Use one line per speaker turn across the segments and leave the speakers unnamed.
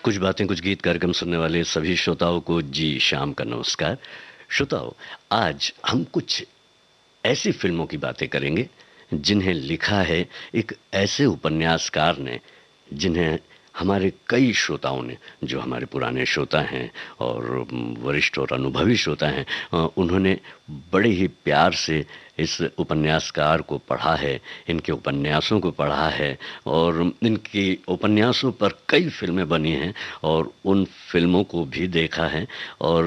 कुछ बातें कुछ गीत कार्यक्रम सुनने वाले सभी श्रोताओं को जी शाम का नमस्कार। श्रोताओं, आज हम कुछ ऐसी फिल्मों की बातें करेंगे जिन्हें लिखा है एक ऐसे उपन्यासकार ने, जिन्हें हमारे कई श्रोताओं ने, जो हमारे पुराने श्रोता हैं और वरिष्ठ और अनुभवी श्रोता हैं, उन्होंने बड़े ही प्यार से इस उपन्यासकार को पढ़ा है, इनके उपन्यासों को पढ़ा है और इनके उपन्यासों पर कई फिल्में बनी हैं और उन फिल्मों को भी देखा है। और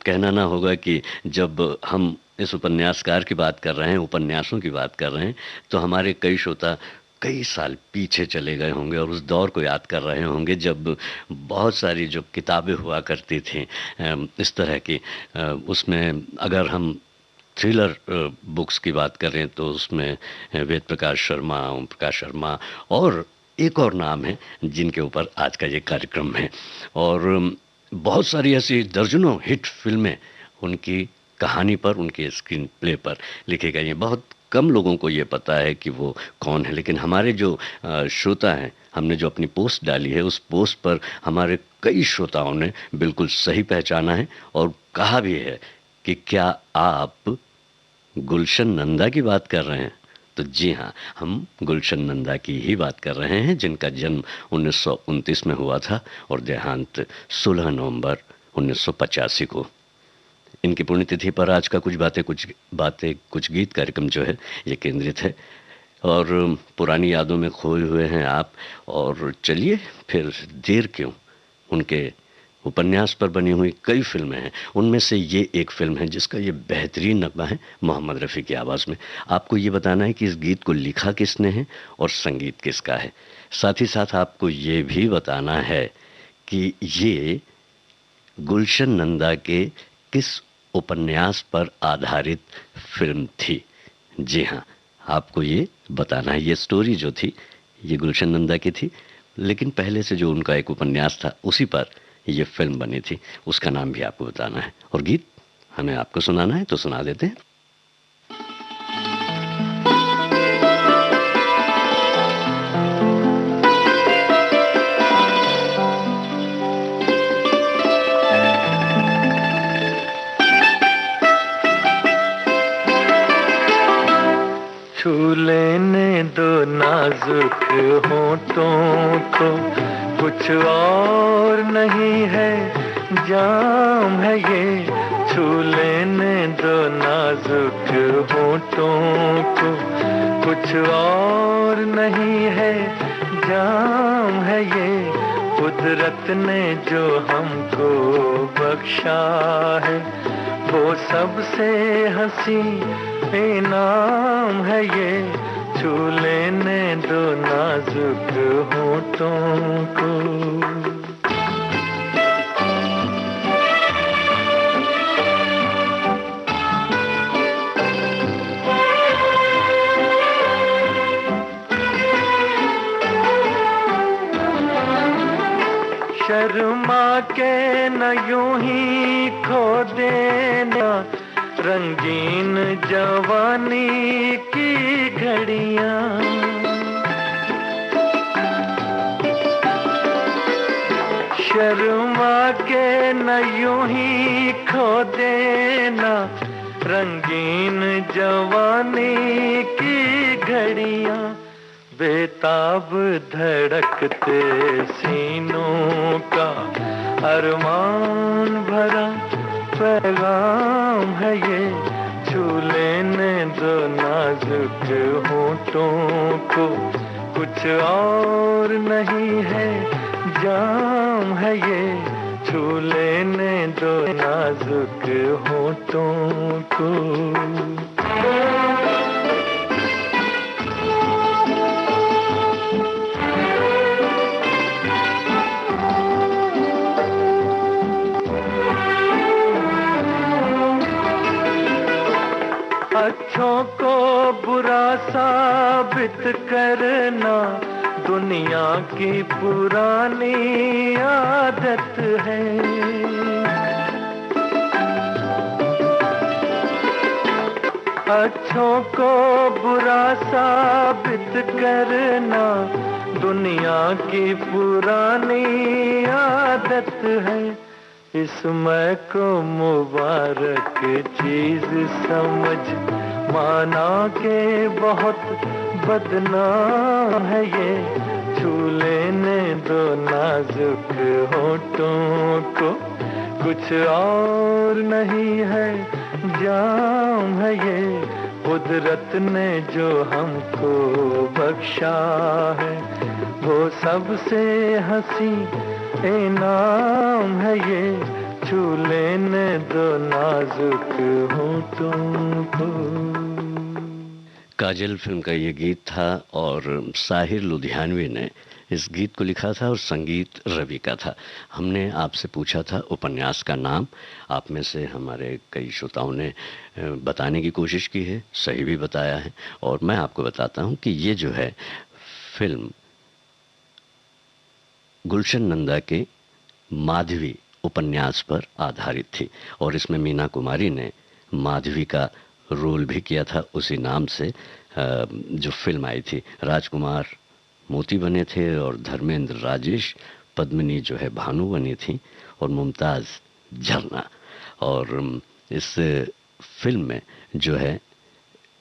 कहना ना होगा कि जब हम इस उपन्यासकार की बात कर रहे हैं, उपन्यासों की बात कर रहे हैं, तो हमारे कई श्रोता कई साल पीछे चले गए होंगे और उस दौर को याद कर रहे होंगे जब बहुत सारी जो किताबें हुआ करती थी इस तरह की, उसमें अगर हम थ्रिलर बुक्स की बात करें तो उसमें वेद प्रकाश शर्मा, ओम प्रकाश शर्मा और एक और नाम है जिनके ऊपर आज का ये कार्यक्रम है। और बहुत सारी ऐसी दर्जनों हिट फिल्में उनकी कहानी पर, उनके स्क्रीन प्ले पर लिखे गए हैं। बहुत कम लोगों को ये पता है कि वो कौन है, लेकिन हमारे जो श्रोता हैं, हमने जो अपनी पोस्ट डाली है उस पोस्ट पर हमारे कई श्रोताओं ने बिल्कुल सही पहचाना है और कहा भी है कि क्या आप गुलशन नंदा की बात कर रहे हैं? तो जी हाँ, हम गुलशन नंदा की ही बात कर रहे हैं, जिनका जन्म 1929 में हुआ था और देहांत 16 नवंबर 1985 को। इनकी पुण्यतिथि पर आज का कुछ गीत कार्यक्रम जो है ये केंद्रित है और पुरानी यादों में खोए हुए हैं आप। और चलिए फिर देर क्यों, उनके उपन्यास पर बनी हुई कई फिल्में हैं, उनमें से ये एक फिल्म है जिसका ये बेहतरीन नगमा है मोहम्मद रफ़ी की आवाज़ में। आपको ये बताना है कि इस गीत को लिखा किसने है और संगीत किसका है। साथ ही साथ आपको ये भी बताना है कि ये गुलशन नंदा के किस उपन्यास पर आधारित फिल्म थी। जी हाँ, आपको ये बताना है। ये स्टोरी जो थी ये गुलशन नंदा की थी, लेकिन पहले से जो उनका एक उपन्यास था उसी पर ये फिल्म बनी थी, उसका नाम भी आपको बताना है और गीत हमें आपको सुनाना है, तो सुना देते हैं।
छू लेने दो नाजुक होठों को, कुछ और नहीं है जाम है ये। छू लेने दो नाजुक होठों को, कुछ और नहीं है जाम है ये। कुदरत ने जो हमको बख्शा है वो सबसे हंसी इनाम है ये। छू लेने दो नाजुक होठों को। शर्मा के न यूं ही खो देना रंगीन जवानी की घड़ियां। शर्मा के न यूं ही खो देना रंगीन जवानी की घड़ियां। बेताब धड़कते सीनों का अरमान भरा पैगाम है ये। छू लेने दो नाजुक होठों को, कुछ और नहीं है जाम है ये। छू लेने दो नाजुक होठों को। अच्छों को बुरा साबित करना दुनिया की पुरानी आदत है। अच्छों को बुरा साबित करना दुनिया की पुरानी फितरत है, इसमें को मुबारक चीज समझ, माना के बहुत बदनाम है ये, छू लेने दो नाजुक होठों को, कुछ और नहीं है जाम है ये, कुदरत ने जो हमको बख्शा है, वो सबसे हंसी इनाम है ये, छू लेने दो नाजुक होठों को।
काजल फिल्म का ये गीत था और साहिर लुधियानवी ने इस गीत को लिखा था और संगीत रवि का था। हमने आपसे पूछा था उपन्यास का नाम, आप में से हमारे कई श्रोताओं ने बताने की कोशिश की है, सही भी बताया है। और मैं आपको बताता हूं कि ये जो है फिल्म गुलशन नंदा के माधवी उपन्यास पर आधारित थी और इसमें मीना कुमारी ने माधवी का रोल भी किया था उसी नाम से। जो फिल्म आई थी, राजकुमार मोती बने थे और धर्मेंद्र राजेश, पद्मिनी जो है भानु बनी थी और मुमताज झरना। और इस फिल्म में जो है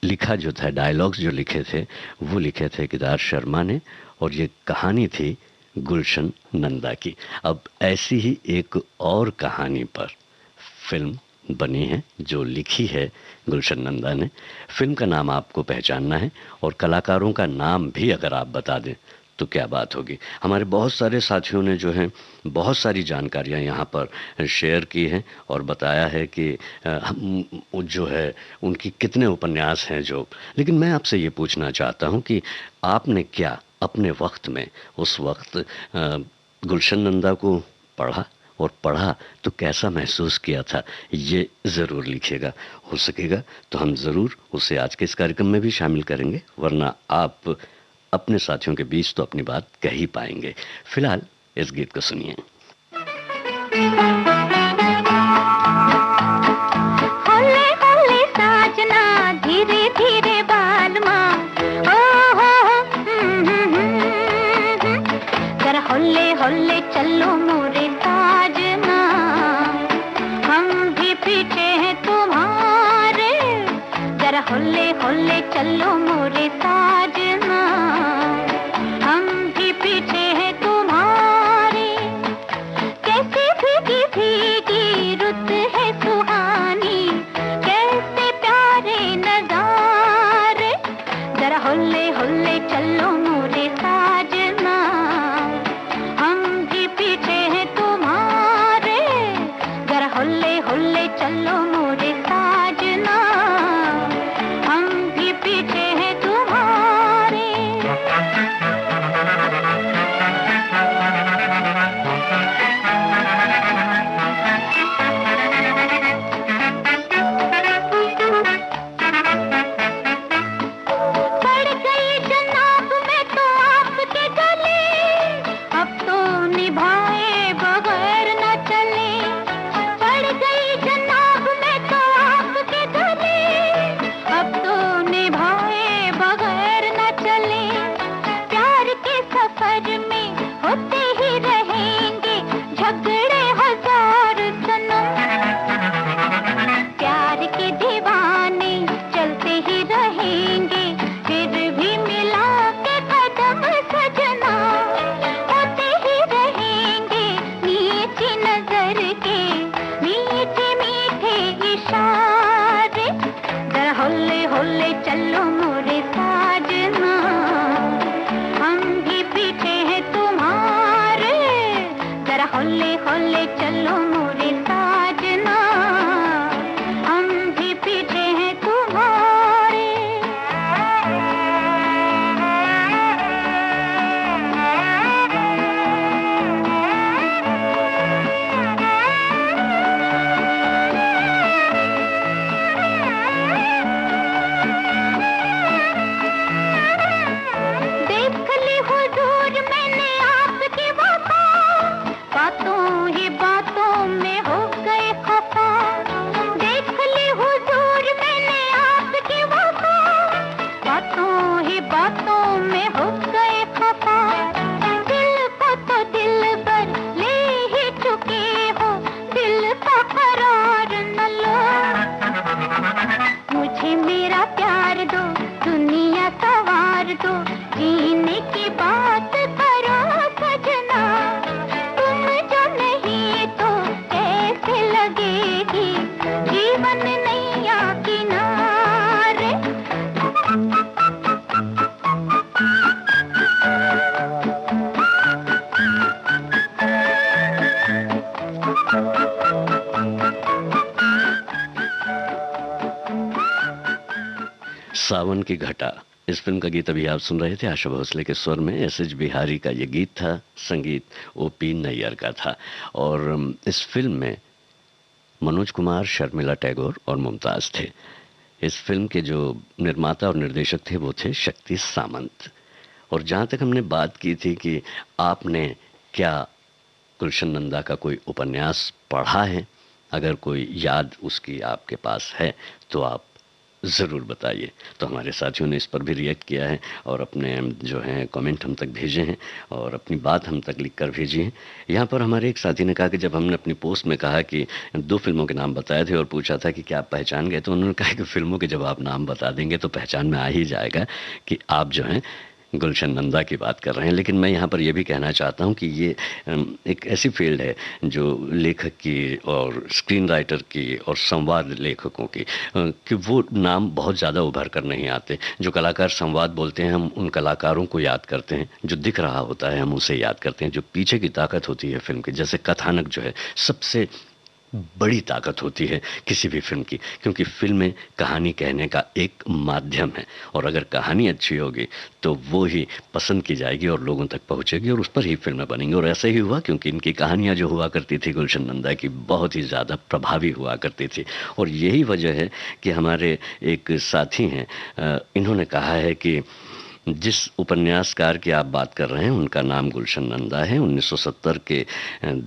लिखा जो था, डायलॉग्स जो लिखे थे वो लिखे थे केदार शर्मा ने और ये कहानी थी गुलशन नंदा की। अब ऐसी ही एक और कहानी पर फिल्म बनी है जो लिखी है गुलशन नंदा ने। फिल्म का नाम आपको पहचानना है और कलाकारों का नाम भी अगर आप बता दें तो क्या बात होगी। हमारे बहुत सारे साथियों ने जो है बहुत सारी जानकारियां यहाँ पर शेयर की हैं और बताया है कि हम जो है उनकी कितने उपन्यास हैं जो। लेकिन मैं आपसे ये पूछना चाहता हूँ कि आपने क्या अपने वक्त में उस वक्त गुलशन नंदा को पढ़ा, और पढ़ा तो कैसा महसूस किया था, ये ज़रूर लिखिएगा। हो सकेगा तो हम ज़रूर उसे आज के इस कार्यक्रम में भी शामिल करेंगे, वरना आप अपने साथियों के बीच तो अपनी बात कह ही पाएंगे। फिलहाल इस गीत को सुनिए।
होले होले साजना धीरे धीरे बालमा, ओ जरा होले होले चलो मोरे साजना, हम भी पीछे हैं तुम्हारे, जरा होले होले चलो मोरे साजना, हम भी पीछे हैं तुम्हारे, कैसे भीगी भीगी रुत है सुहानी, कैसे प्यारे नजारे, जरा होले होले चलो मोरे साजना, हम भी पीछे हैं तुम्हारे, जरा होले होले चलो मोरे साजना, हम भी पीछे हैं तुम्हारे। पड़ गई जनाब में तो आपके गले, अब तो निभाए बगैर न चले, पड़ गई जनाब में तो आपके गले, अब तो निभाए बगैर न चले, प्यार के सफर में होते ही रहेंगे झगड़े हजार सनम, प्यार के दीवाने चलते ही रहेंगे, फिर भी मिला के कदम सजना, होते ही रहेंगे नीची नजर के मीठे मीठे इशारे, जरा होले होले चलो मोरे साजना, हम भी पीछे हैं तुम्हारे, जरा होले होले चलो मोरे साजना, हम भी पीछे हैं तुम्हारे। देख ली हुजूर मैंने आपकी वफा, बातों ही बातों में
सावन की घटा, इस फिल्म का गीत अभी आप सुन रहे थे आशा भोसले के स्वर में। एस.एच. बिहारी का ये गीत था, संगीत ओ.पी. नैयर का था। और इस फिल्म में मनोज कुमार, शर्मिला टैगोर और मुमताज थे। इस फिल्म के जो निर्माता और निर्देशक थे वो थे शक्ति सामंत। और जहाँ तक हमने बात की थी कि आपने क्या गुलशन नंदा का कोई उपन्यास पढ़ा है, अगर कोई याद उसकी आपके पास है तो आप ज़रूर बताइए। तो हमारे साथियों ने इस पर भी रिएक्ट किया है और अपने जो हैं कमेंट हम तक भेजे हैं और अपनी बात हम तक लिख कर भेजी है। यहाँ पर हमारे एक साथी ने कहा कि जब हमने अपनी पोस्ट में कहा कि 2 फिल्मों के नाम बताए थे और पूछा था कि क्या आप पहचान गए, तो उन्होंने कहा कि फिल्मों के जब आप नाम बता देंगे तो पहचान में आ ही जाएगा कि आप जो हैं गुलशन नंदा की बात कर रहे हैं। लेकिन मैं यहाँ पर यह भी कहना चाहता हूँ कि ये एक ऐसी फील्ड है जो लेखक की और स्क्रीन राइटर की और संवाद लेखकों की कि वो नाम बहुत ज़्यादा उभर कर नहीं आते। जो कलाकार संवाद बोलते हैं हम उन कलाकारों को याद करते हैं, जो दिख रहा होता है हम उसे याद करते हैं, जो पीछे की ताकत होती है फिल्म की, जैसे कथानक जो है सबसे बड़ी ताकत होती है किसी भी फिल्म की, क्योंकि फिल्में कहानी कहने का एक माध्यम है और अगर कहानी अच्छी होगी तो वो ही पसंद की जाएगी और लोगों तक पहुंचेगी और उस पर ही फिल्में बनेंगी। और ऐसे ही हुआ, क्योंकि इनकी कहानियां जो हुआ करती थी गुलशन नंदा की, बहुत ही ज़्यादा प्रभावी हुआ करती थी। और यही वजह है कि हमारे एक साथी हैं, इन्होंने कहा है कि जिस उपन्यासकार की आप बात कर रहे हैं उनका नाम गुलशन नंदा है। 1970 के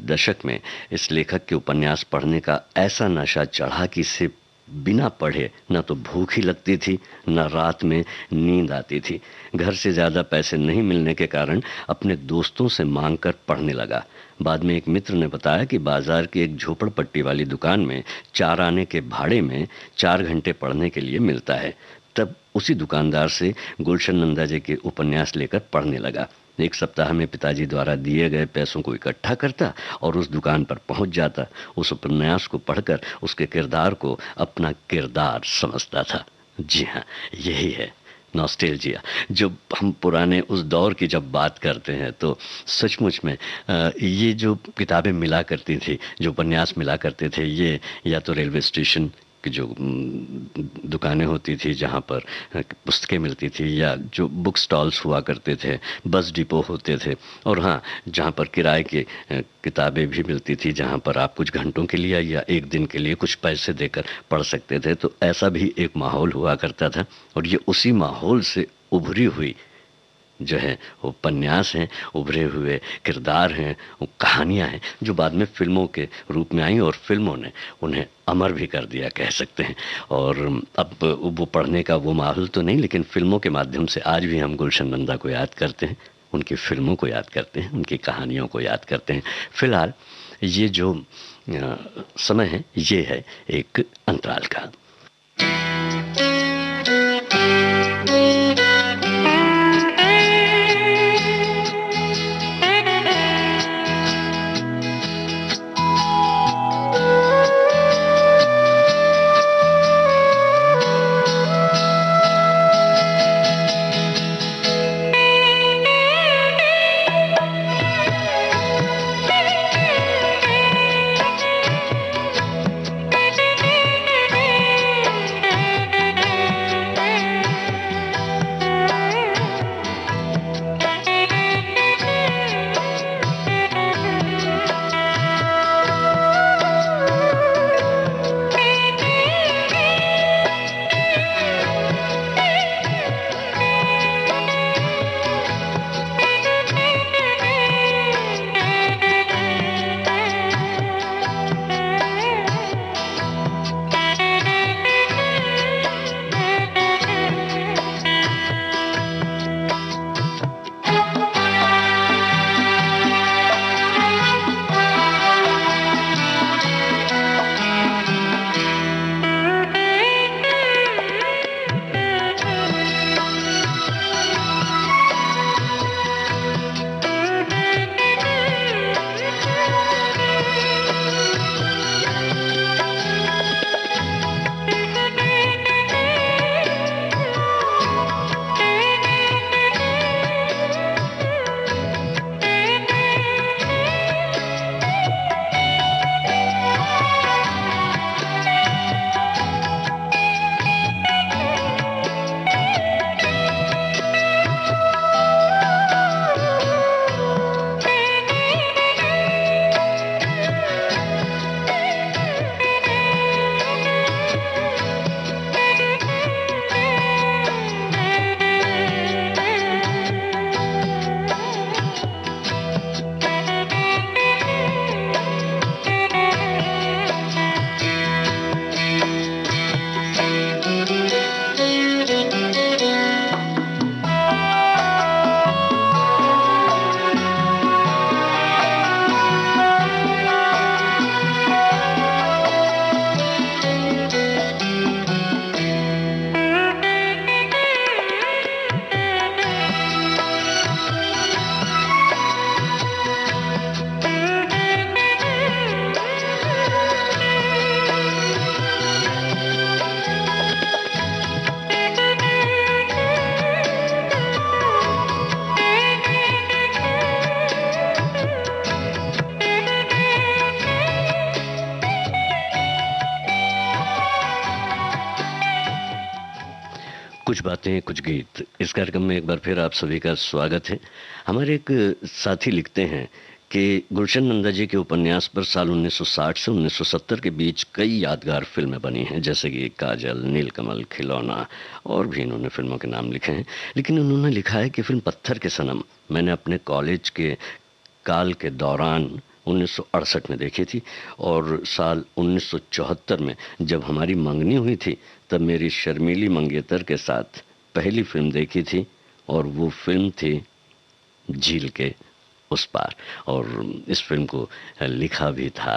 दशक में इस लेखक के उपन्यास पढ़ने का ऐसा नशा चढ़ा कि इसे बिना पढ़े न तो भूख ही लगती थी न रात में नींद आती थी। घर से ज़्यादा पैसे नहीं मिलने के कारण अपने दोस्तों से मांग कर पढ़ने लगा। बाद में एक मित्र ने बताया कि बाजार की एक झोपड़पट्टी वाली दुकान में 4 आने के भाड़े में 4 घंटे पढ़ने के लिए मिलता है। तब उसी दुकानदार से गुलशन नंदा जी के उपन्यास लेकर पढ़ने लगा। एक सप्ताह में पिताजी द्वारा दिए गए पैसों को इकट्ठा करता और उस दुकान पर पहुंच जाता। उस उपन्यास को पढ़कर उसके किरदार को अपना किरदार समझता था। जी हाँ, यही है नॉस्टैल्जिया। जब हम पुराने उस दौर की जब बात करते हैं तो सचमुच में ये जो किताबें मिला करती थी, जो उपन्यास मिला करते थे, ये या तो रेलवे स्टेशन की जो दुकानें होती थी जहाँ पर पुस्तकें मिलती थी, या जो बुक स्टॉल्स हुआ करते थे, बस डिपो होते थे, और हाँ, जहाँ पर किराए की किताबें भी मिलती थी, जहाँ पर आप कुछ घंटों के लिए या एक दिन के लिए कुछ पैसे देकर पढ़ सकते थे। तो ऐसा भी एक माहौल हुआ करता था और ये उसी माहौल से उभरी हुई जो है उपन्यास हैं, उभरे हुए किरदार हैं, वो कहानियाँ हैं जो बाद में फिल्मों के रूप में आई और फिल्मों ने उन्हें अमर भी कर दिया कह सकते हैं। और अब वो पढ़ने का वो माहौल तो नहीं, लेकिन फिल्मों के माध्यम से आज भी हम गुलशन नंदा को याद करते हैं, उनकी फिल्मों को याद करते हैं, उनकी कहानियों को याद करते हैं। फिलहाल ये जो समय है ये है एक अंतराल का। कुछ बातें कुछ गीत, इस कार्यक्रम में एक बार फिर आप सभी का स्वागत है। हमारे एक साथी लिखते हैं कि गुलशन नंदा जी के उपन्यास पर साल 1960 से 1970 के बीच कई यादगार फिल्में बनी हैं, जैसे कि काजल, नीलकमल, खिलौना, और भी इन्होंने फिल्मों के नाम लिखे हैं। लेकिन उन्होंने लिखा है कि फिल्म पत्थर के सनम मैंने अपने कॉलेज के काल के दौरान 1968 में देखी थी, और साल 1974 में जब हमारी मंगनी हुई थी तब मेरी शर्मीली मंगेतर के साथ पहली फिल्म देखी थी, और वो फिल्म थी झील के उस पार। और इस फिल्म को लिखा भी था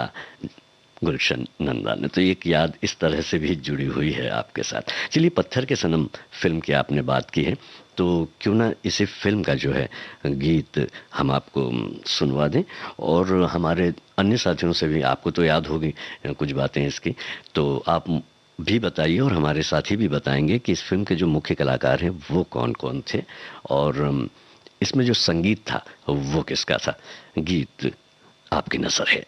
गुलशन नंदा ने। तो एक याद इस तरह से भी जुड़ी हुई है आपके साथ। चलिए, पत्थर के सनम फिल्म की आपने बात की है, तो क्यों ना इसी फिल्म का जो है गीत हम आपको सुनवा दें, और हमारे अन्य साथियों से भी, आपको तो याद होगी कुछ बातें इसकी, तो आप भी बताइए और हमारे साथी भी बताएंगे कि इस फिल्म के जो मुख्य कलाकार हैं वो कौन कौन थे, और इसमें जो संगीत था वो किसका था। गीत आपकी नजर है।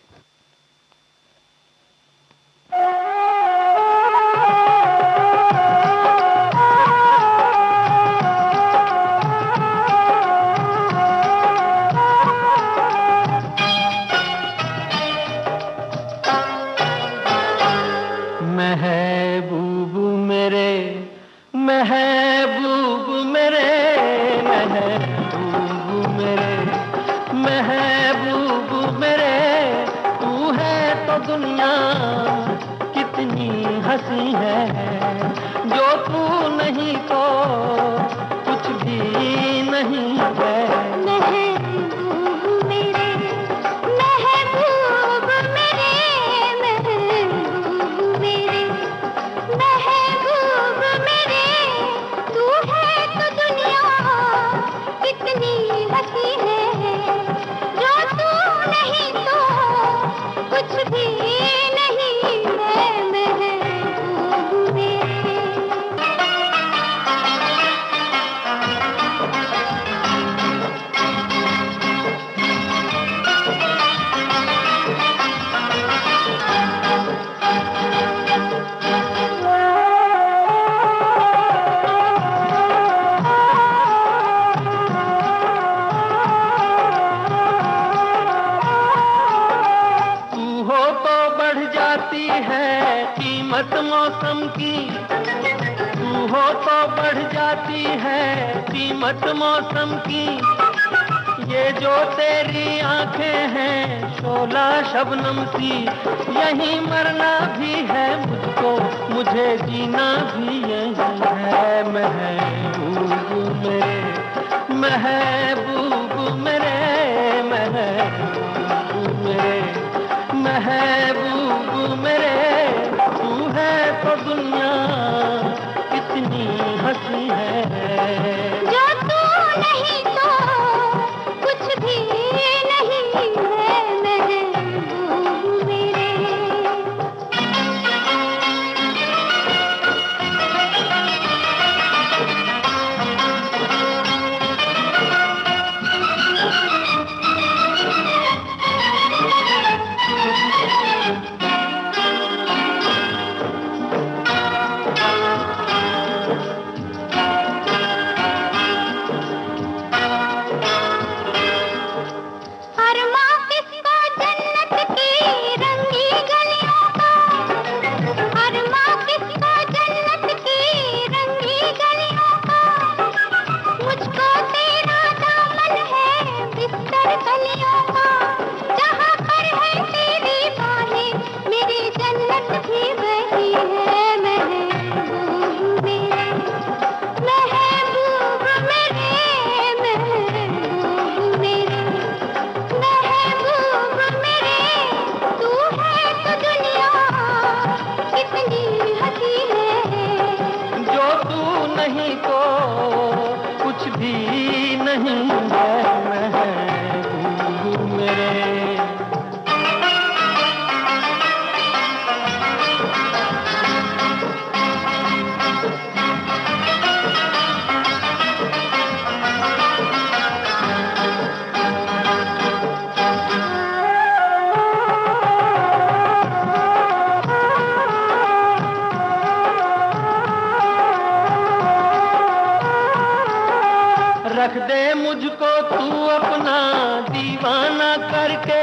महबूब मेरे, महबूब मेरे, महबूब मेरे, महबूब मेरे, तू है तो दुनिया कितनी हंसी है, जो तू नहीं तो कुछ भी नहीं है।
महबूब मेरे, महबूब मेरे, महबूब मेरे, महबूब मेरे, तू है तो दुनिया कितनी हंसी है, जो तू नहीं तो कुछ भी नहीं है। महबूब मेरे।
तू हो तो बढ़ जाती है कीमत मौसम की, तू हो तो बढ़ जाती है कीमत मौसम की, ये जो तेरी आंखें हैं शोला शबनम सी, यही मरना भी है मुझको, मुझे जीना भी यही है। महबूब मेरे, महबूब मेरे, महबूब मेरे, महबूब मेरे, तू है तो दुनिया कितनी हंसी है,
जो तू नहीं तो कुछ भी नहीं है। महबूब मेरे। अरमा किसको जन्नत की रंगी गलियों का, अरमा किसको जन्नत की रंगी गलियों का, मुझको तेरा दामन है बिस्तर कलियों का, जहाँ पर है तेरी बाहें मेरी जन्नत भी वही है। महबूब मेरे, महबूब मेरे, महबूब मेरे, महबूब मेरे, तू है तो दुनिया कितनी हंसी है,
जो तू नहीं तो कुछ भी नहीं है। महबूब मेरे। मुझको तू अपना दीवाना करके,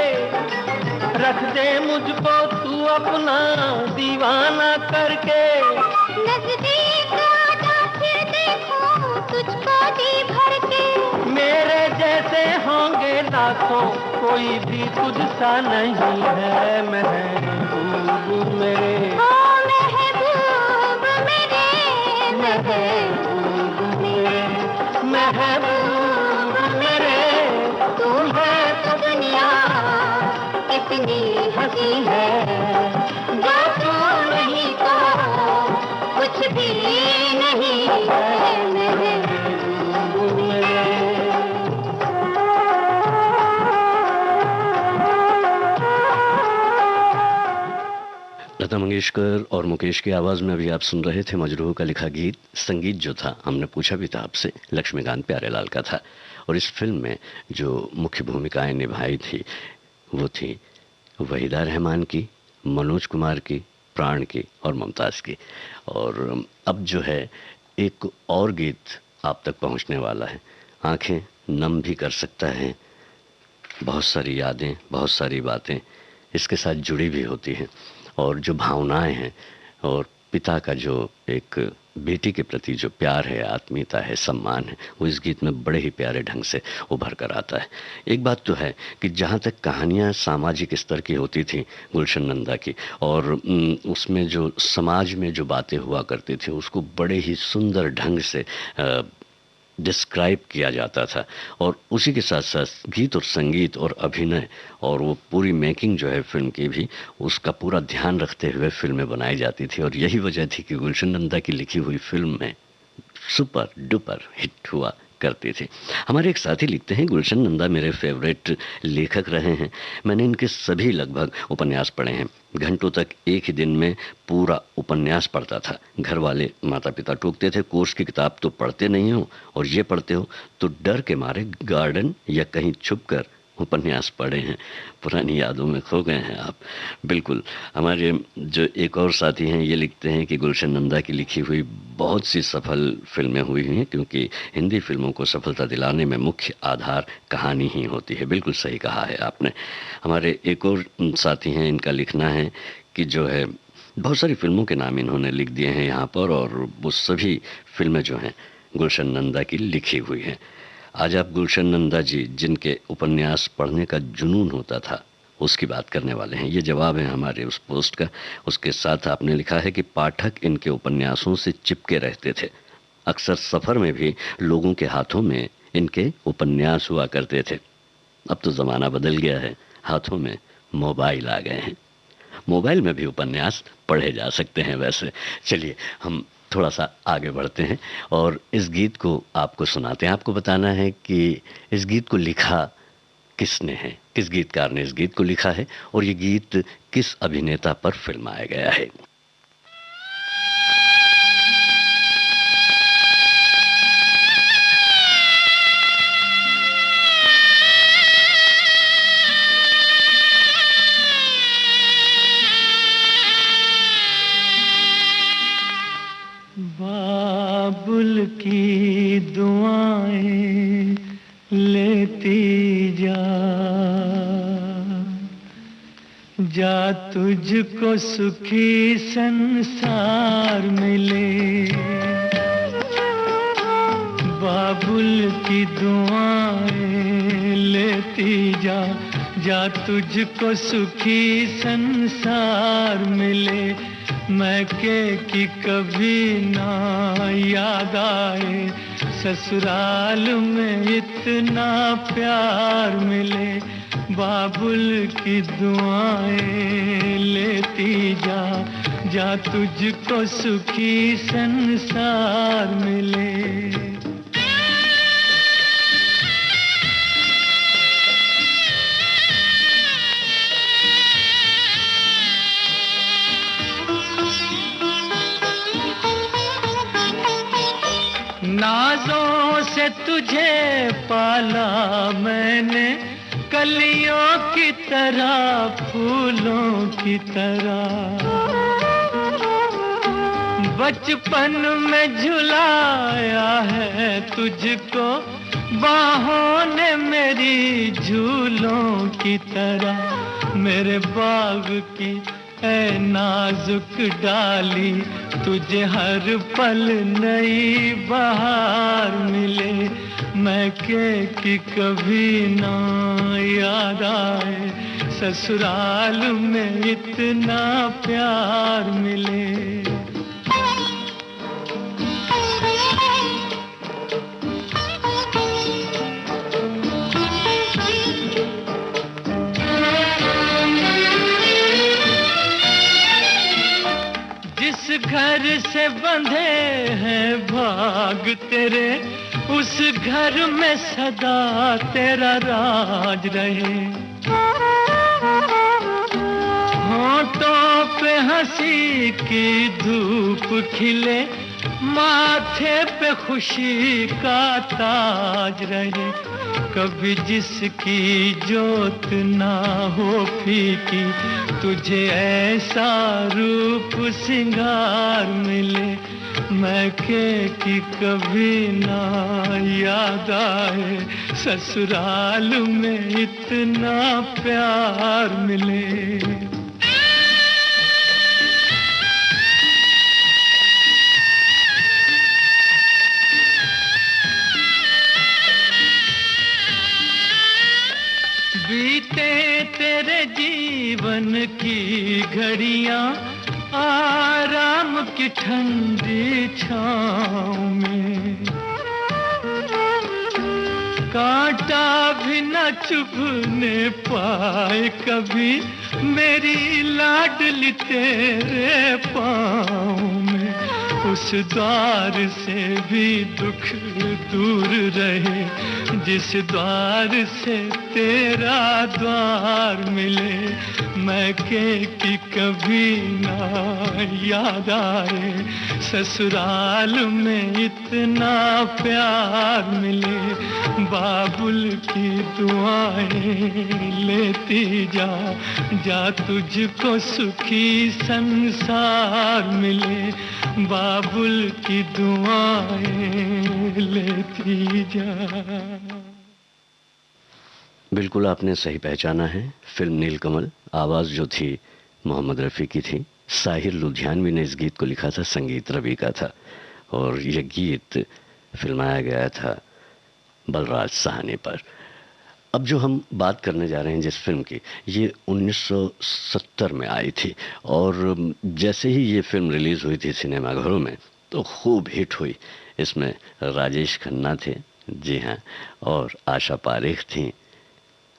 रख दे मुझको तू अपना दीवाना करके।
नजदीक आजा फिर देखूं तुझको जी भर के।
मेरे जैसे होंगे लाखों, कोई भी तुझसा नहीं है महबूब मेरे।
ओ महबूब मेरे,
महबूब मेरे, महबूब मेरे।
तू है तो दुनिया कितनी हंसी है, जो तू नहीं तो कुछ भी नहीं है
महबूब मेरे।
लता मंगेशकर और मुकेश की आवाज में अभी आप सुन रहे थे मजरूह का लिखा गीत। संगीत जो था, हमने पूछा भी था आपसे, लक्ष्मीकांत प्यारेलाल का था। और इस फिल्म में जो मुख्य भूमिकाएं निभाई थी वो थी वहीदा रहमान की, मनोज कुमार की, प्राण की और मुमताज़ की। और अब जो है एक और गीत आप तक पहुंचने वाला है। आंखें नम भी कर सकता है, बहुत सारी यादें, बहुत सारी बातें इसके साथ जुड़ी भी होती हैं। और जो भावनाएं हैं और पिता का जो एक बेटी के प्रति जो प्यार है, आत्मीयता है, सम्मान है, वो इस गीत में बड़े ही प्यारे ढंग से उभर कर आता है। एक बात तो है कि जहाँ तक कहानियाँ सामाजिक स्तर की होती थी गुलशन नंदा की, और उसमें जो समाज में जो बातें हुआ करती थी उसको बड़े ही सुंदर ढंग से डिस्क्राइब किया जाता था। और उसी के साथ साथ गीत और संगीत और अभिनय और वो पूरी मेकिंग जो है फिल्म की भी, उसका पूरा ध्यान रखते हुए फिल्में बनाई जाती थी। और यही वजह थी कि गुलशन नंदा की लिखी हुई फिल्म में सुपर डुपर हिट हुआ करती थी। हमारे एक साथी लिखते हैं, गुलशन नंदा मेरे फेवरेट लेखक रहे हैं। मैंने इनके सभी लगभग उपन्यास पढ़े हैं। घंटों तक एक ही दिन में पूरा उपन्यास पढ़ता था। घर वाले माता पिता टोकते थे, कोर्स की किताब तो पढ़ते नहीं हो और ये पढ़ते हो, तो डर के मारे गार्डन या कहीं छुप कर उपन्यास पढ़े हैं। पुरानी यादों में खो गए हैं आप। बिल्कुल। हमारे जो एक और साथी हैं ये लिखते हैं कि गुलशन नंदा की लिखी हुई बहुत सी सफल फिल्में हुई हैं, क्योंकि हिंदी फिल्मों को सफलता दिलाने में मुख्य आधार कहानी ही होती है। बिल्कुल सही कहा है आपने। हमारे एक और साथी हैं, इनका लिखना है कि जो है बहुत सारी फिल्मों के नाम इन्होंने लिख दिए हैं यहाँ पर, और वो सभी फिल्में जो हैं गुलशन नंदा की लिखी हुई हैं। आज आप गुलशन नंदा जी जिनके उपन्यास पढ़ने का जुनून होता था उसकी बात करने वाले हैं। ये जवाब है हमारे उस पोस्ट का। उसके साथ आपने लिखा है कि पाठक इनके उपन्यासों से चिपके रहते थे। अक्सर सफ़र में भी लोगों के हाथों में इनके उपन्यास हुआ करते थे। अब तो ज़माना बदल गया है, हाथों में मोबाइल आ गए हैं। मोबाइल में भी उपन्यास पढ़े जा सकते हैं। वैसे चलिए हम थोड़ा सा आगे बढ़ते हैं और इस गीत को आपको सुनाते हैं। आपको बताना है कि इस गीत को लिखा किसने है, किस गीतकार ने इस गीत को लिखा है और ये गीत किस अभिनेता पर फिल्माया गया है।
बाबुल की दुआएं लेती जा, जा तुझको सुखी संसार मिले। बाबुल की दुआएं लेती जा, जा तुझको सुखी संसार मिले। मैके की कभी ना याद आए, ससुराल में इतना प्यार मिले। बाबुल की दुआएं लेती जा, जा तुझको सुखी संसार मिले। नाज़ों से तुझे पाला मैंने, कलियों की तरह, फूलों की तरह। बचपन में झुलाया है तुझको बाहों ने मेरी झूलों की तरह मेरे बाग की ऐ नाजुक डाली, तुझे हर पल नई बहार मिले, मैं कि कभी ना याद आए, ससुराल में इतना प्यार मिले। घर से बंधे हैं भाग तेरे, उस घर में सदा तेरा राज रहे। होठों पे हंसी की धूप खिले, माथे पे खुशी का ताज रहे। कभी जिसकी जोत ना हो फीकी, तुझे ऐसा रूप सिंगार मिले, मैं कि कभी ना याद आए, ससुराल में इतना प्यार मिले। बीते तेरे जीवन की घड़ियां आराम की ठंडी छाँव में, कांटा भी न चुभने पाए कभी मेरी लाडली तेरे पाँव में। उस द्वार से भी दुख दूर रहे, जिस द्वार से तेरा द्वार मिले, मैं कि कभी ना याद आए, ससुराल में इतना प्यार मिले। बाबुल की दुआएं लेती जा, जा तुझको सुखी संसार मिले, बाबुल की दुआएं लेती जा।
बिल्कुल आपने सही पहचाना है। फिल्म नीलकमल, आवाज़ जो थी मोहम्मद रफ़ी की थी। साहिर लुधियानवी ने इस गीत को लिखा था, संगीत रवि का था, और यह गीत फिल्माया गया था बलराज साहनी पर। अब जो हम बात करने जा रहे हैं जिस फिल्म की, ये 1970 में आई थी, और जैसे ही ये फिल्म रिलीज़ हुई थी सिनेमाघरों में तो खूब हिट हुई। इसमें राजेश खन्ना थे, जी हाँ, और आशा पारेख थी।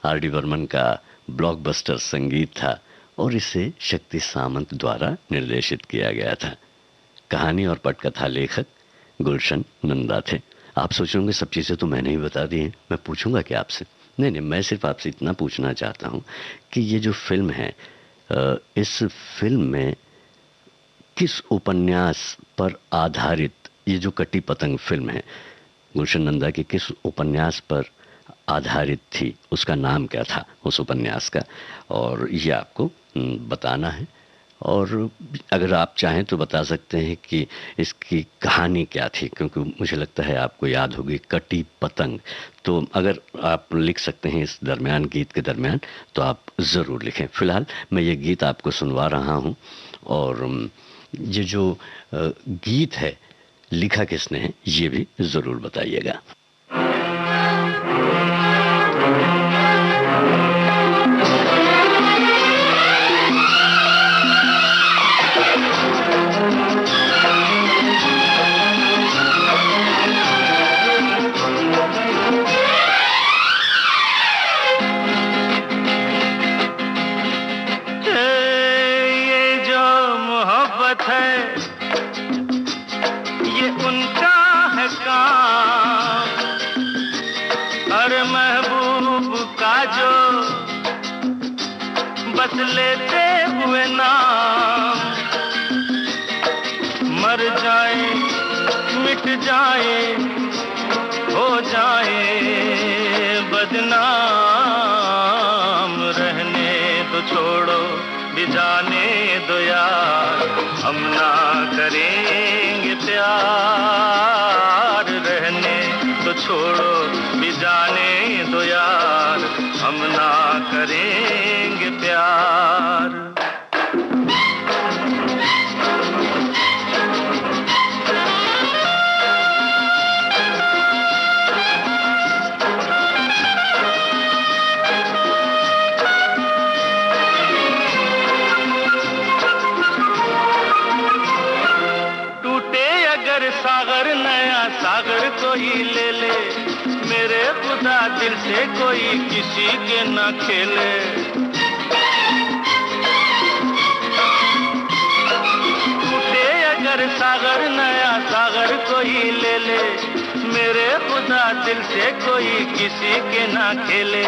आर डी बर्मन का ब्लॉकबस्टर संगीत था और इसे शक्ति सामंत द्वारा निर्देशित किया गया था। कहानी और पटकथा लेखक गुलशन नंदा थे। आप सोच रहे होंगे सब चीज़ें तो मैंने ही बता दी हैं, मैं पूछूंगा क्या आपसे? नहीं, मैं सिर्फ आपसे इतना पूछना चाहता हूं कि ये जो फिल्म है, इस फिल्म में किस उपन्यास पर आधारित ये जो कटी पतंग फिल्म है, गुलशन नंदा के किस उपन्यास पर आधारित थी, उसका नाम क्या था उस उपन्यास का, और ये आपको बताना है। और अगर आप चाहें तो बता सकते हैं कि इसकी कहानी क्या थी, क्योंकि मुझे लगता है आपको याद होगी कटी पतंग। तो अगर आप लिख सकते हैं इस दरमियान, गीत के दरमियान, तो आप ज़रूर लिखें। फ़िलहाल मैं ये गीत आपको सुनवा रहा हूँ, और ये जो गीत है लिखा किसने है ये भी ज़रूर बताइएगा।
बस लेते हुए नाम, मर जाए मिट जाए हो जाए बदनाम, रहने दो छोड़ो भी जाने दो यार, हम ना करेंगे प्यार, रहने दो छोड़ो भी कोई ले ले, मेरे खुदा दिल से कोई किसी के ना खेले। टूटे अगर सागर नया सागर कोई ले ले, मेरे खुदा दिल से कोई किसी के ना खेले।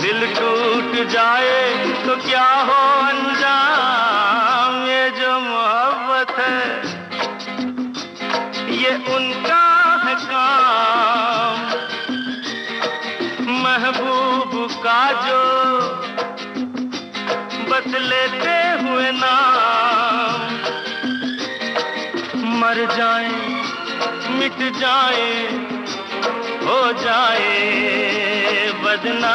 दिल टूट जाए तो क्या हो अंजाम, ये जो मोहब्बत है ये उनका है काम। महबूब का जो बस लेते हुए नाम, मर जाए मिट जाए हो जाए बदनाम।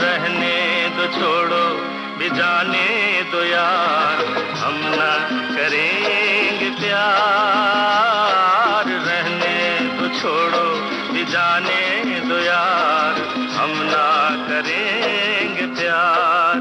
रहने दो छोड़ो भी जाने दो यार, हम ना करेंगे प्यार। रहने दो छोड़ो भी जाने दो यार, हम ना करेंगे प्यार।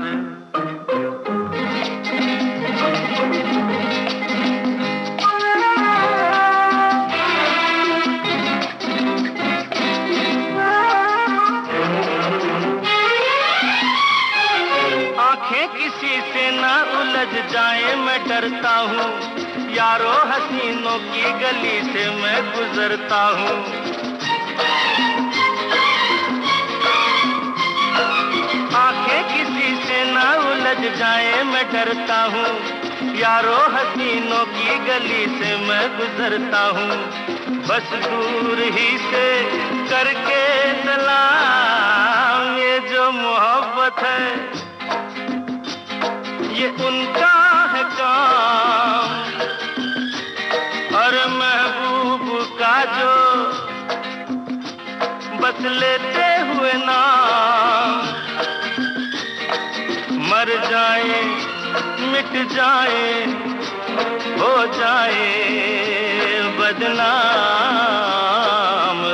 किसी से ना उलझ जाए मैं डरता हूँ, यारों हसीनों की गली से मैं गुजरता हूँ। आंखें किसी से ना उलझ जाए मैं डरता हूँ, यारों हसीनों की गली से मैं गुजरता हूँ। बस दूर ही से करके सलाम, ये जो मोहब्बत है ये उनका है काम। और महबूब का जो बस लेते हुए नाम, मर जाए मिट जाए हो जाए बदनाम।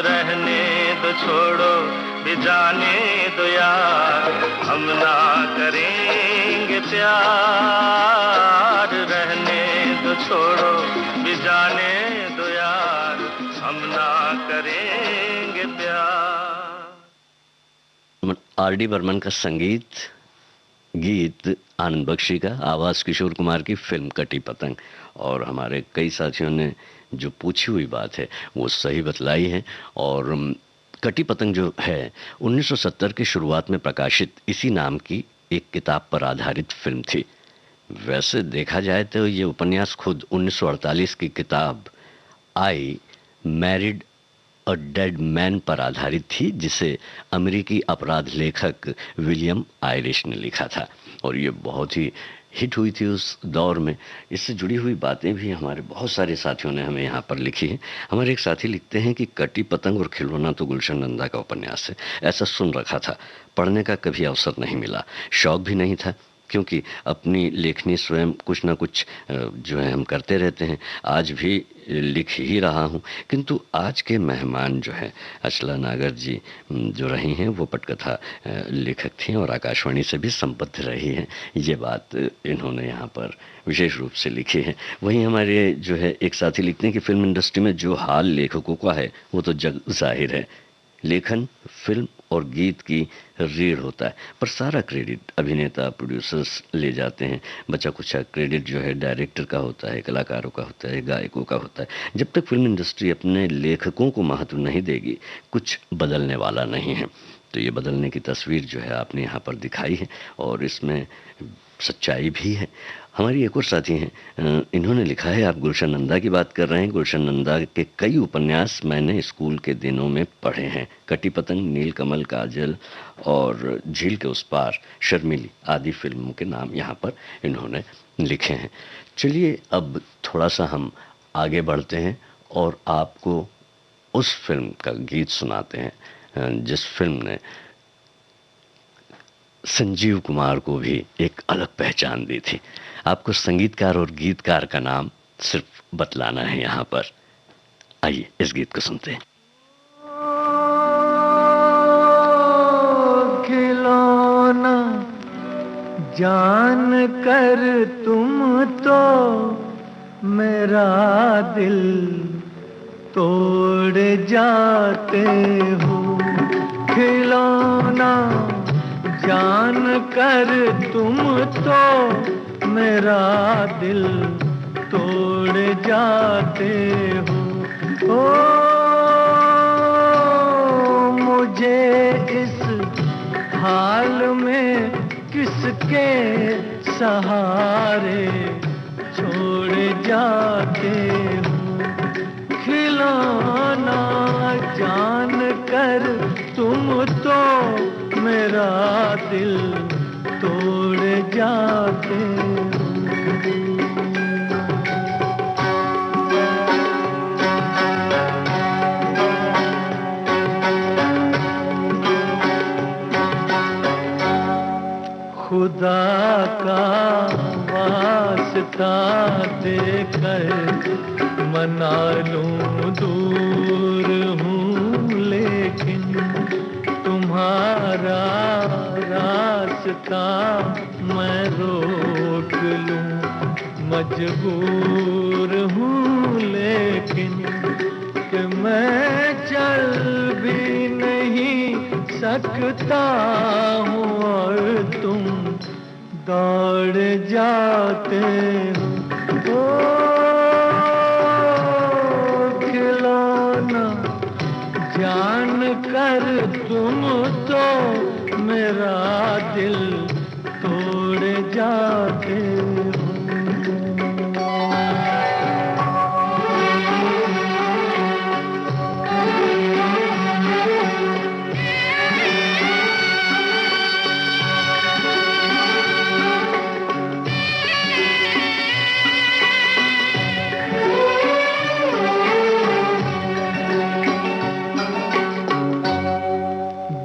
रहने दो छोड़ो भी जाने दो यार, हम ना करेंगे प्यार। रहने दो छोड़ो भी जाने दो यार, हम ना करेंगे प्यार।
आर.डी. बर्मन का संगीत, गीत आनंद बख्शी का, आवाज किशोर कुमार की, फिल्म कटी पतंग। और हमारे कई साथियों ने जो पूछी हुई बात है वो सही बतलाई है। और कटी पतंग जो है 1970 की शुरुआत में प्रकाशित इसी नाम की एक किताब पर आधारित फिल्म थी। वैसे देखा जाए तो ये उपन्यास खुद 1948 की किताब I married a dead man पर आधारित थी, जिसे अमेरिकी अपराध लेखक विलियम आयरिश ने लिखा था। और ये बहुत ही हिट हुई थी उस दौर में। इससे जुड़ी हुई बातें भी हमारे बहुत सारे साथियों ने हमें यहाँ पर लिखी हैं। हमारे एक साथी लिखते हैं कि कटी पतंग और खिलौना तो गुलशन नंदा का उपन्यास है, ऐसा सुन रखा था, पढ़ने का कभी अवसर नहीं मिला, शौक भी नहीं था, क्योंकि अपनी लेखनी स्वयं कुछ ना कुछ जो है हम करते रहते हैं। आज भी लिख ही रहा हूँ। किंतु आज के मेहमान जो है अचला नागर जी जो रही हैं, वो पटकथा लेखक थी और आकाशवाणी से भी संबद्ध रही हैं। ये बात इन्होंने यहाँ पर विशेष रूप से लिखी है। वहीं हमारे जो है एक साथी लिखते हैं कि फिल्म इंडस्ट्री में जो हाल लेखकों का है वो तो जग जाहिर है। लेखन, फिल्म और गीत की रीढ़ होता है, पर सारा क्रेडिट अभिनेता, प्रोड्यूसर्स ले जाते हैं। बचा कुचा क्रेडिट जो है डायरेक्टर का होता है, कलाकारों का होता है, गायकों का होता है। जब तक फिल्म इंडस्ट्री अपने लेखकों को महत्व नहीं देगी, कुछ बदलने वाला नहीं है। तो ये बदलने की तस्वीर जो है आपने यहाँ पर दिखाई है और इसमें सच्चाई भी है। हमारी एक और साथी हैं, इन्होंने लिखा है, आप गुलशन नंदा की बात कर रहे हैं। गुलशन नंदा के कई उपन्यास मैंने स्कूल के दिनों में पढ़े हैं। कटी पतंग, नीलकमल, काजल और झील के उस पार, शर्मिली आदि फिल्मों के नाम यहाँ पर इन्होंने लिखे हैं। चलिए अब थोड़ा सा हम आगे बढ़ते हैं और आपको उस फिल्म का गीत सुनाते हैं जिस फिल्म ने संजीव कुमार को भी एक अलग पहचान दी थी। आपको संगीतकार और गीतकार का नाम सिर्फ बतलाना है यहाँ पर। आइए इस गीत को सुनते हैं।
खिलौना जान कर तुम तो मेरा दिल तोड़ जाते हो। खिलौना जान कर तुम तो मेरा दिल तोड़ जाते हो। ओ मुझे इस हाल में किसके सहारे छोड़ जाते हो। खिलौना जान कर तुम तो मेरा दिल तोड़ जाते हो। खुदा का वास्ता देकर मना लूं दूर हूँ, लेकिन तुम्हारा रास्ता मैं रोक लूं मजबूर हूँ। लेकिन कि मैं चल भी नहीं सकता हूँ और तुम दौड़ जाते हो। ओ खिलौना जान कर तुम तो मेरा दिल तोड़ जाते हो।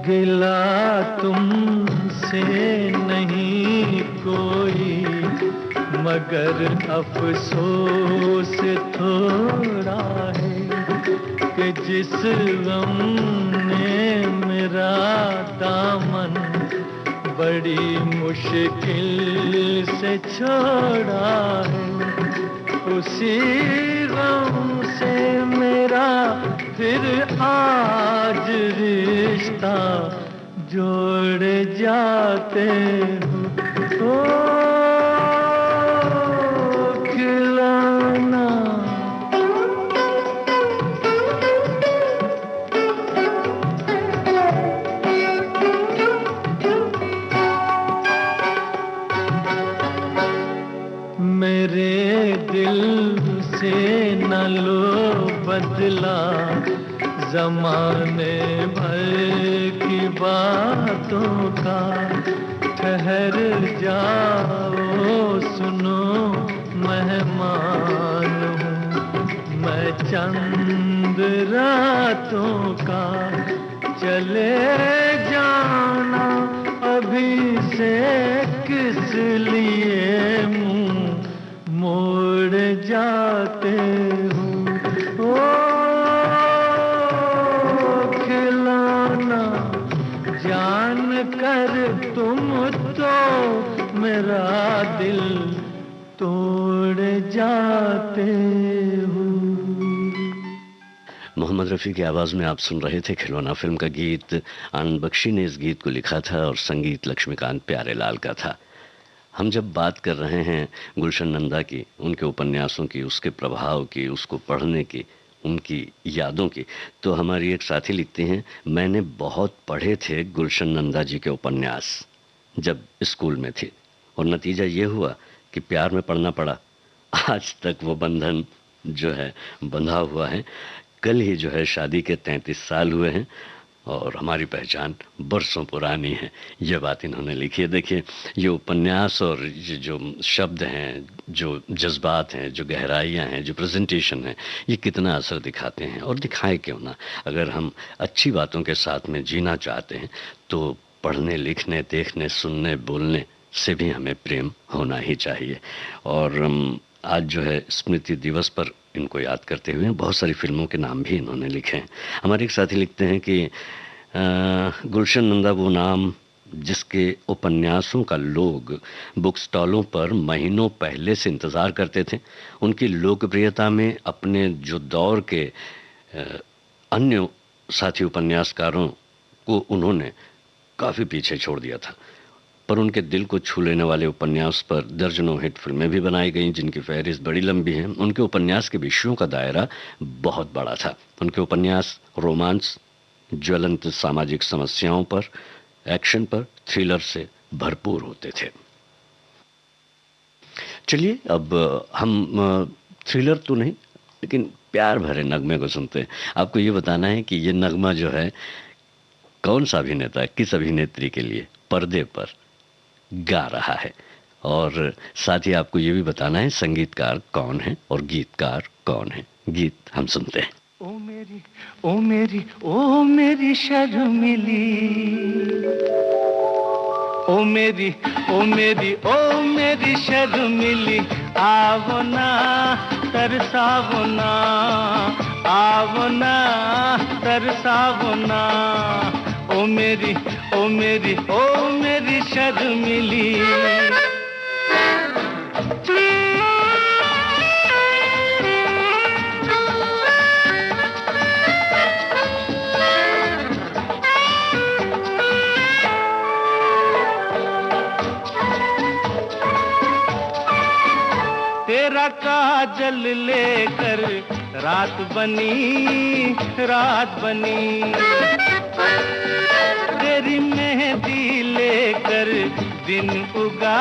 गिला तुमसे नहीं कोई मगर अफसोस थोड़ा है कि जिस गम ने मेरा दामन बड़ी मुश्किल से छोड़ा है, उसी गम से मेरा फिर आज रिश्ता जोड़ जाते हो। ओ खिलौना मेरे दिल से न लो बदला ज़माने भर की बातों का। ठहर जाओ सुनो मेहमान हूँ मैं चंद रातों का। चले जाना अभी से किस लिए मुँह मोड़ जाते हो। ओ खिलौना जान कर तुम तो मेरा दिल तोड़ जाते हो।
मोहम्मद रफ़ी की आवाज़ में आप सुन रहे थे खिलौना फिल्म का गीत। आनंद बख्शी ने इस गीत को लिखा था और संगीत लक्ष्मीकांत प्यारेलाल का था। हम जब बात कर रहे हैं गुलशन नंदा की, उनके उपन्यासों की, उसके प्रभाव की, उसको पढ़ने की, उनकी यादों की, तो हमारी एक साथी लिखती हैं, मैंने बहुत पढ़े थे गुलशन नंदा जी के उपन्यास जब स्कूल में थी और नतीजा ये हुआ कि प्यार में पढ़ना पड़ा। आज तक वो बंधन जो है बंधा हुआ है। कल ही जो है शादी के 33 साल हुए हैं और हमारी पहचान बरसों पुरानी है। ये बात इन्होंने लिखी है। देखिए ये उपन्यास और ये जो शब्द हैं, जो जज्बात हैं, जो गहराइयाँ हैं, जो प्रेजेंटेशन है, ये कितना असर दिखाते हैं। और दिखाए क्यों ना, अगर हम अच्छी बातों के साथ में जीना चाहते हैं तो पढ़ने लिखने देखने सुनने बोलने से भी हमें प्रेम होना ही चाहिए। और आज जो है स्मृति दिवस पर इनको याद करते हुए बहुत सारी फिल्मों के नाम भी इन्होंने लिखे हैं। हमारे एक साथी लिखते हैं कि गुलशन नंदा वो नाम जिसके उपन्यासों का लोग बुक स्टॉलों पर महीनों पहले से इंतज़ार करते थे। उनकी लोकप्रियता में अपने जो दौर के अन्य साथी उपन्यासकारों को उन्होंने काफ़ी पीछे छोड़ दिया था, पर उनके दिल को छू लेने वाले उपन्यास पर दर्जनों हिट फिल्में भी बनाई गईं, जिनकी फहरिस्त बड़ी लंबी है। उनके उपन्यास के विषयों का दायरा बहुत बड़ा था। उनके उपन्यास रोमांस, ज्वलंत सामाजिक समस्याओं पर, एक्शन पर, थ्रिलर से भरपूर होते थे। चलिए अब हम थ्रिलर तो नहीं लेकिन प्यार भरे नगमे को सुनते हैं। आपको ये बताना है कि ये नगमा जो है कौन सा अभिनेता किस अभिनेत्री के लिए पर्दे पर गा रहा है, और साथ ही आपको ये भी बताना है संगीतकार कौन है और गीतकार कौन है। गीत हम सुनते हैं।
ओ मेरी ओ मेरी ओ मेरी शर्मिली, ओ मेरी ओ मेरी ओ मेरी शर्मिली, आवो ना तरसावो ना, आवो ना तरसावो ना, ओ मेरी ओ मेरी ओ मेरी शर्मिली। तेरा काजल लेकर रात बनी, रात बनी, तेरी मेहंदी लेकर दिन उगा,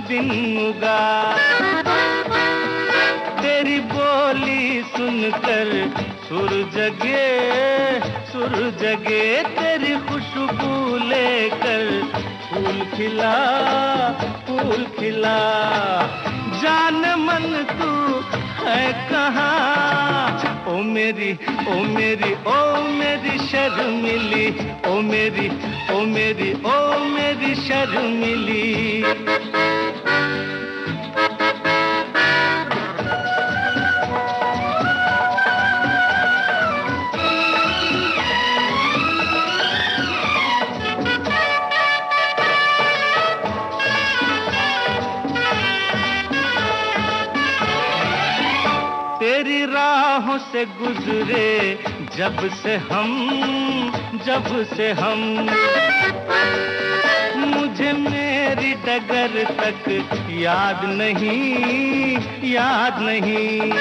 दिन उगा, तेरी बोली सुनकर सुर जगे, सुर जगे, तेरी खुशबू लेकर फूल खिला, फूल खिला, जान मन तू है कहाँ, ओ मेरी ओ मेरी ओ मेरी शर्मिली, ओ मेरी ओ मेरी ओ मेरी शर्मिली। तेरी राहों से गुजरे जब से हम, जब से हम, मुझे मेरी डगर तक याद नहीं, याद नहीं,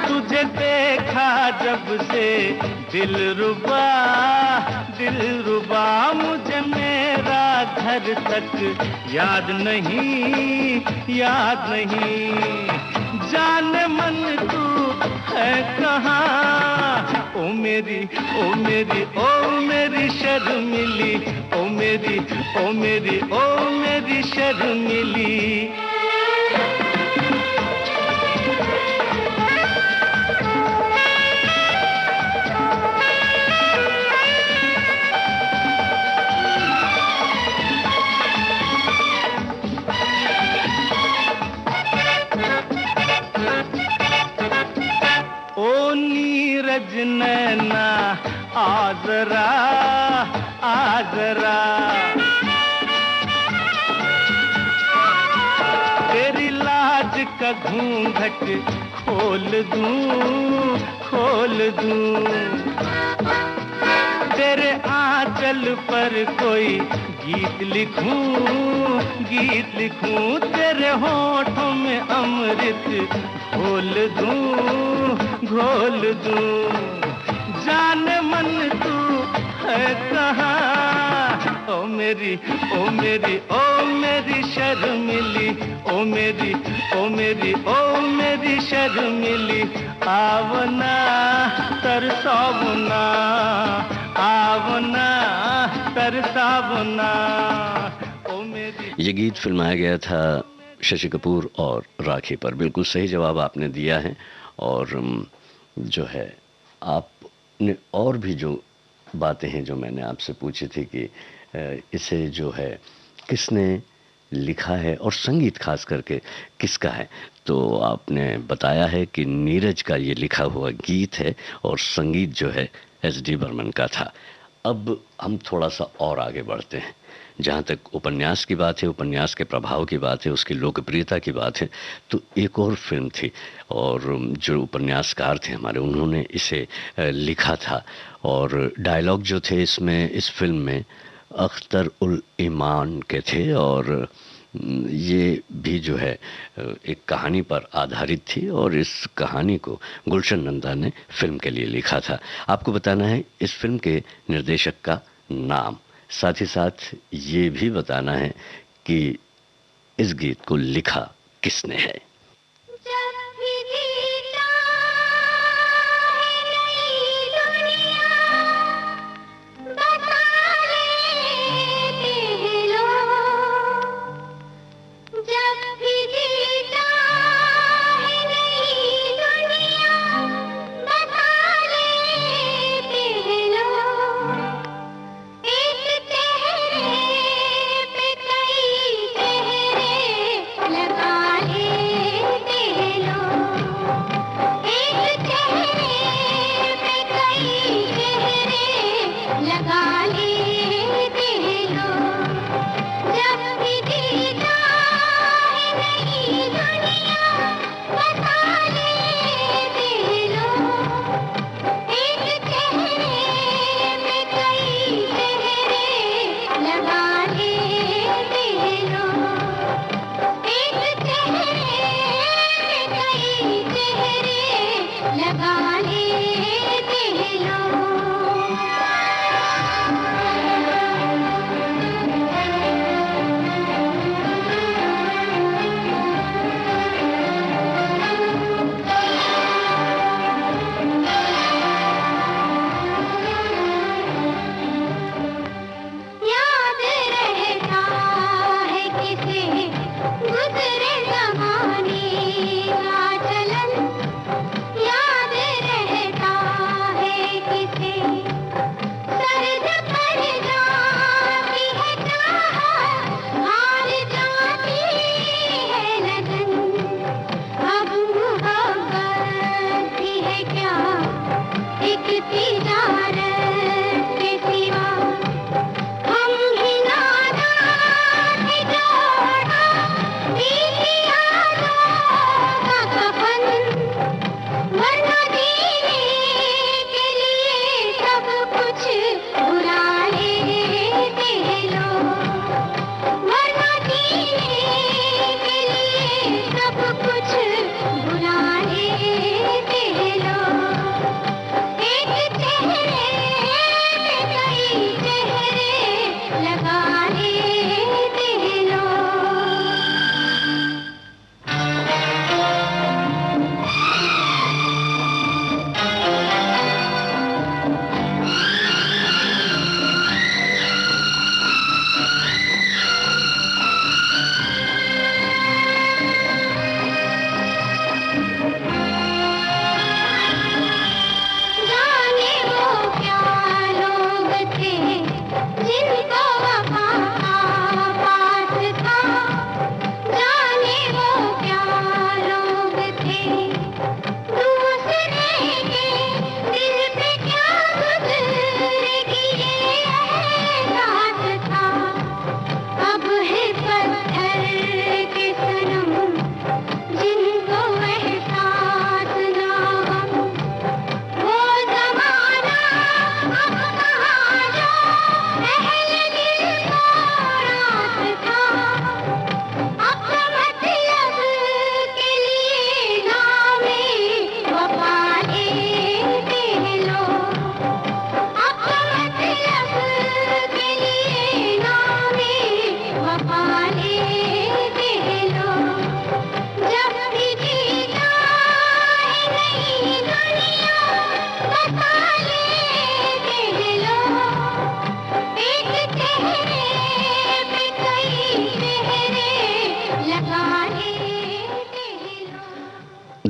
तुझे देखा जब से दिल रुबा, दिल रुबा, मुझे मेरा घर तक याद नहीं, याद नहीं, जान मन तू है कहाँ, ओ मेरी ओ मेरी ओ मेरी शर्मिली, ओ मेरी ओ मेरी ओ मेरी शर्मिली। नीरज नैना आजरा, आजरा, तेरी लाज का घूंघट खोल दूं, खोल दूं, तेरे आंचल पर कोई गीत लिखूं, गीत लिखूं, तेरे होठों में अमृत घोल दूं, घोल दूं, जान मन तू है कहाँ, ओ मेरी ओ मेरी ओ मेरी शर्मिली, ओ मेरी ओ मेरी ओ मेरी शर्मिली, आवना तरसावना, आवना तरसावना, ओ मेरी।
ये गीत फिल्माया गया था शशि कपूर और राखी पर। बिल्कुल सही जवाब आपने दिया है। और जो है आपने और भी जो बातें हैं जो मैंने आपसे पूछी थी कि इसे जो है किसने लिखा है और संगीत खास करके किसका है, तो आपने बताया है कि नीरज का ये लिखा हुआ गीत है और संगीत जो है एस डी बर्मन का था। अब हम थोड़ा सा और आगे बढ़ते हैं। जहाँ तक उपन्यास की बात है, उपन्यास के प्रभाव की बात है, उसकी लोकप्रियता की बात है, तो एक और फिल्म थी और जो उपन्यासकार थे हमारे, उन्होंने इसे लिखा था और डायलॉग जो थे इसमें, इस फिल्म में अख्तर उल ईमान के थे और ये भी जो है एक कहानी पर आधारित थी और इस कहानी को गुलशन नंदा ने फिल्म के लिए लिखा था। आपको बताना है इस फिल्म के निर्देशक का नाम, साथ ही साथ ये भी बताना है कि इस गीत को लिखा किसने है।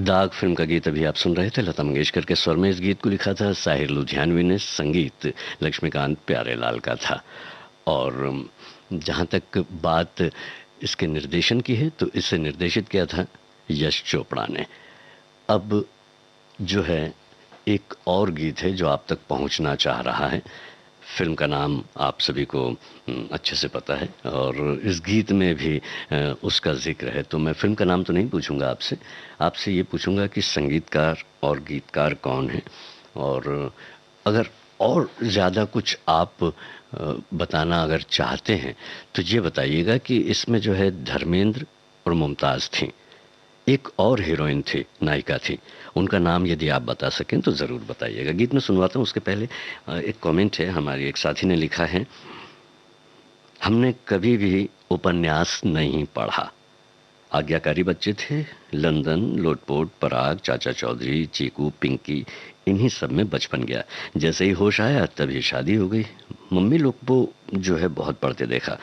दाग फिल्म का गीत अभी आप सुन रहे थे। लता मंगेशकर के स्वर में इस गीत को लिखा था साहिर लुधियानवी ने, संगीत लक्ष्मीकांत प्यारेलाल का था। और जहाँ तक बात इसके निर्देशन की है तो इसे निर्देशित किया था यश चोपड़ा ने। अब जो है एक और गीत है जो आप तक पहुंचना चाह रहा है। फिल्म का नाम आप सभी को अच्छे से पता है और इस गीत में भी उसका जिक्र है, तो मैं फिल्म का नाम तो नहीं पूछूंगा आपसे, आपसे ये पूछूंगा कि संगीतकार और गीतकार कौन है, और अगर और ज़्यादा कुछ आप बताना अगर चाहते हैं तो ये बताइएगा कि इसमें जो है धर्मेंद्र और मुमताज़ थी, एक और हीरोइन थी, नायिका थी, उनका नाम यदि आप बता सकें तो ज़रूर बताइएगा। गीत में सुनवाता हूँ उसके पहले एक कमेंट है, हमारी एक साथी ने लिखा है, हमने कभी भी उपन्यास नहीं पढ़ा, आज्ञाकारी बच्चे थे, लंदन, लोटपोट, पराग, चाचा चौधरी, चीकू, पिंकी, इन्हीं सब में बचपन गया, जैसे ही होश आया तभी शादी हो गई। मम्मी लोग को जो है बहुत पढ़ते देखा,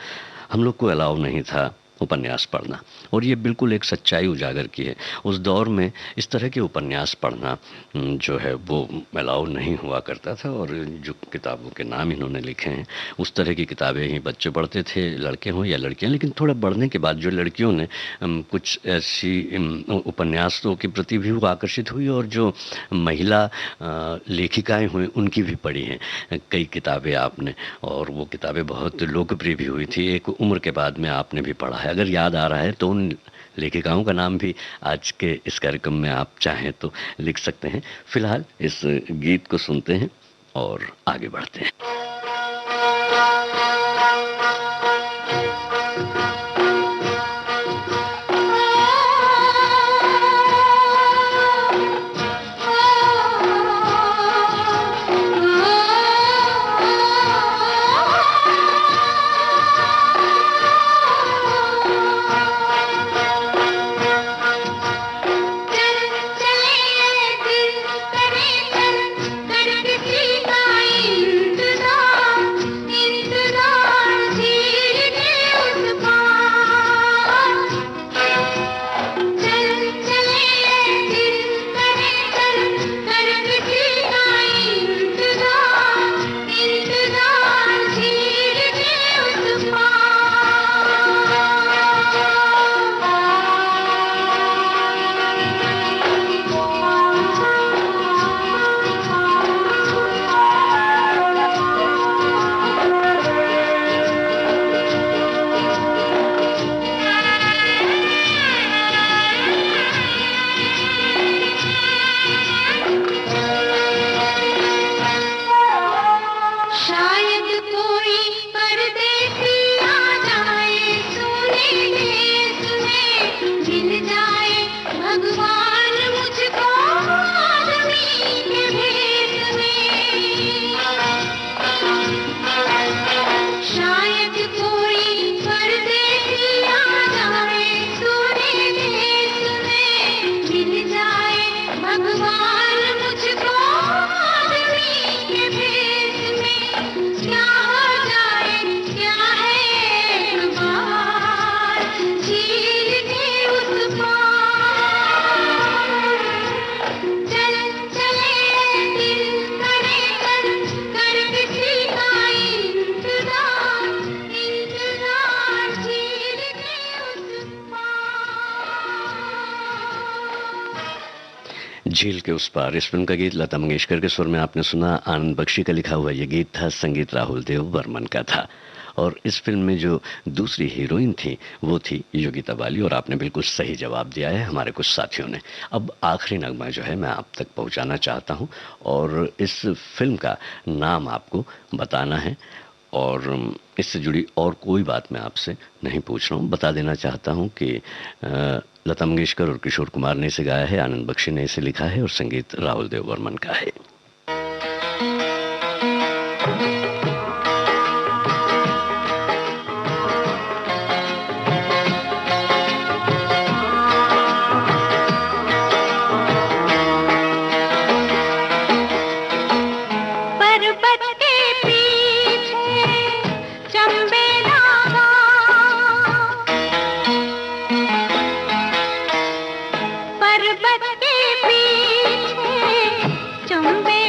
हम लोग को अलाउ नहीं था उपन्यास पढ़ना, और ये बिल्कुल एक सच्चाई उजागर की है। उस दौर में इस तरह के उपन्यास पढ़ना जो है वो अलाउ नहीं हुआ करता था, और जो किताबों के नाम इन्होंने लिखे हैं उस तरह की किताबें ही बच्चे पढ़ते थे, लड़के हों या लड़कियां। लेकिन थोड़ा बढ़ने के बाद जो लड़कियों ने कुछ ऐसी उपन्यासों के प्रति भी वो आकर्षित हुई, और जो महिला लेखिकाएँ हुई उनकी भी पढ़ी हैं कई किताबें आपने, और वो किताबें बहुत लोकप्रिय भी हुई थी। एक उम्र के बाद में आपने भी पढ़ा है, अगर याद आ रहा है तो उन लेखिकाओं का नाम भी आज के इस कार्यक्रम में आप चाहें तो लिख सकते हैं। फिलहाल इस गीत को सुनते हैं और आगे बढ़ते हैं। झील के उस पार, इस फिल्म का गीत लता मंगेशकर के स्वर में आपने सुना। आनंद बख्शी का लिखा हुआ ये गीत था, संगीत राहुल देव बर्मन का था। और इस फिल्म में जो दूसरी हीरोइन थी वो थी योगिता बाली, और आपने बिल्कुल सही जवाब दिया है हमारे कुछ साथियों ने। अब आखिरी नगमा जो है मैं आप तक पहुंचाना चाहता हूं, और इस फिल्म का नाम आपको बताना है, और इससे जुड़ी और कोई बात मैं आपसे नहीं पूछ रहा हूँ। बता देना चाहता हूँ कि लता मंगेशकर और किशोर कुमार ने इसे गाया है, आनंद बख्शी ने इसे लिखा है, और संगीत राहुल देव बर्मन का है।
पर्वत के पीछे चंबे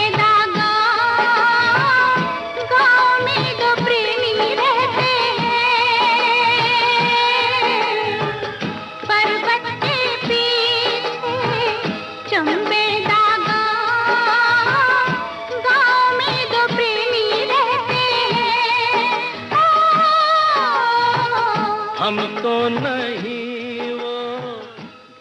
हम तो नहीं वो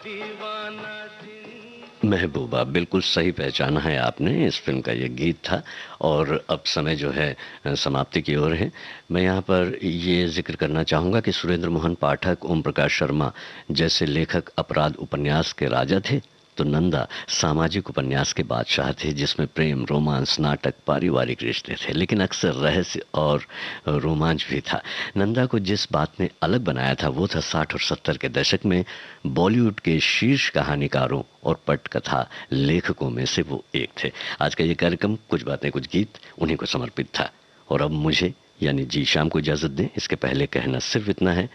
दीवाना जिंदगी।
महबूबा, बिल्कुल सही पहचाना है आपने। इस फिल्म का ये गीत था। और अब समय जो है समाप्ति की ओर है। मैं यहाँ पर ये जिक्र करना चाहूँगा कि सुरेंद्र मोहन पाठक, ओम प्रकाश शर्मा जैसे लेखक अपराध उपन्यास के राजा थे, तो नंदा सामाजिक उपन्यास के बादशाह थे, जिसमें प्रेम, रोमांस, नाटक, पारिवारिक रिश्ते थे, लेकिन अक्सर रहस्य और रोमांच भी था। नंदा को जिस बात ने अलग बनाया था वो था 60 और 70 के दशक में बॉलीवुड के शीर्ष कहानीकारों और पटकथा लेखकों में से वो एक थे। आज का ये कार्यक्रम कुछ बातें कुछ गीत उन्हीं को समर्पित था। और अब मुझे यानी जी शाम को इजाजत दें। इसके पहले कहना सिर्फ इतना है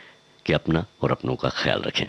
कि अपना और अपनों का ख्याल रखें।